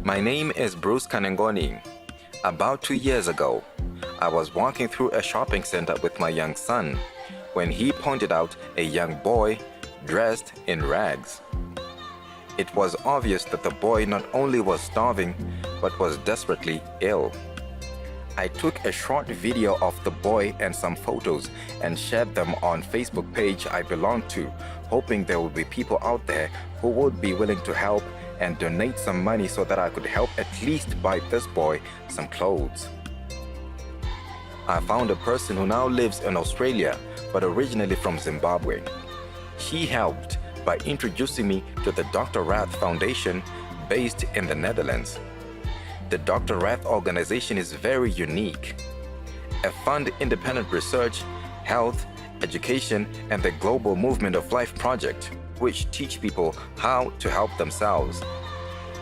My name is Bruce Kanengoni. About 2 years ago, I was walking through a shopping center with my young son when he pointed out a young boy dressed in rags. It was obvious that the boy not only was starving, but was desperately ill. I took a short video of the boy and some photos and shared them on Facebook page I belong to, hoping there would be people out there who would be willing to help and donate some money so that I could help at least buy this boy some clothes. I found a person who now lives in Australia but originally from Zimbabwe. She helped by introducing me to the Dr. Rath Foundation based in the Netherlands. The Dr. Rath organization is very unique. It funds independent research, health, education, and the global Movement of Life project, which teach people how to help themselves.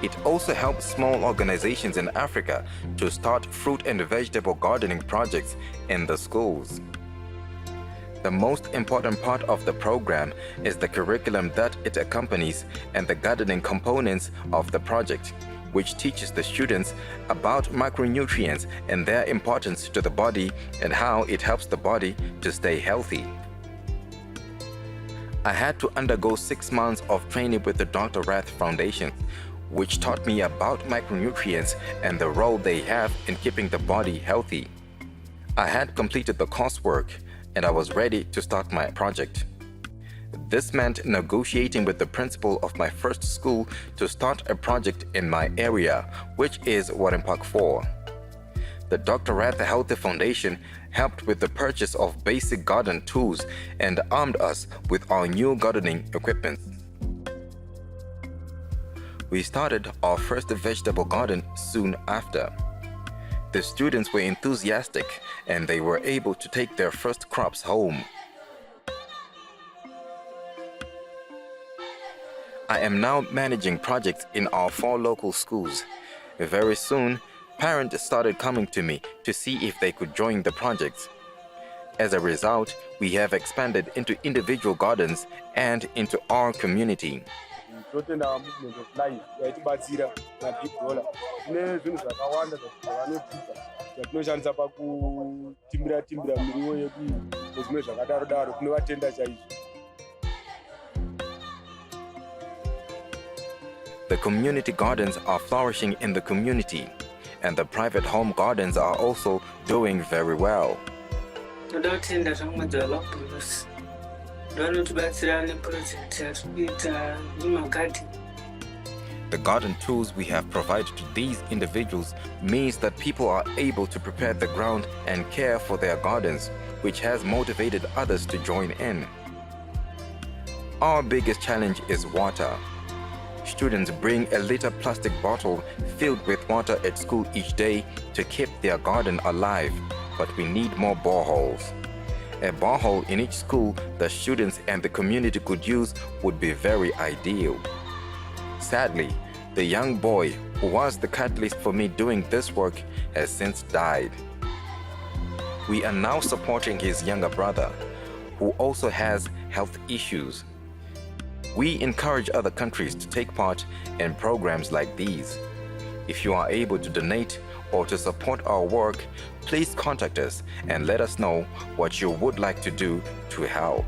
It also helps small organizations in Africa to start fruit and vegetable gardening projects in the schools. The most important part of the program is the curriculum that it accompanies and the gardening components of the project, which teaches the students about micronutrients and their importance to the body and how it helps the body to stay healthy. I had to undergo 6 months of training with the Dr. Rath Foundation, which taught me about micronutrients and the role they have in keeping the body healthy. I had completed the coursework and I was ready to start my project. This meant negotiating with the principal of my first school to start a project in my area, which is Warren Park 4. The Dr. Rath Healthy Foundation helped with the purchase of basic garden tools and armed us with our new gardening equipment. We started our first vegetable garden soon after. The students were enthusiastic and they were able to take their first crops home. I am now managing projects in our 4 local schools. Very soon, parents started coming to me to see if they could join the projects. As a result, we have expanded into individual gardens and into our community. Movement of Life yaitibatsira mabhibhola kune zvinhu zvakawanda zvavanotipa zvatinoshandisa pakutimbira miriwo yedu nezvimwe zvakadaro kune vatenda chaizvo. The community gardens are flourishing in the community, and the private home gardens are also doing very well. The garden tools we have provided to these individuals means that people are able to prepare the ground and care for their gardens, which has motivated others to join in. Our biggest challenge is water. Students bring a liter plastic bottle filled with water at school each day to keep their garden alive, but we need more boreholes. A borehole in each school that students and the community could use would be very ideal. Sadly, the young boy who was the catalyst for me doing this work has since died. We are now supporting his younger brother, who also has health issues. We encourage other countries to take part in programs like these. If you are able to donate or to support our work, please contact us and let us know what you would like to do to help.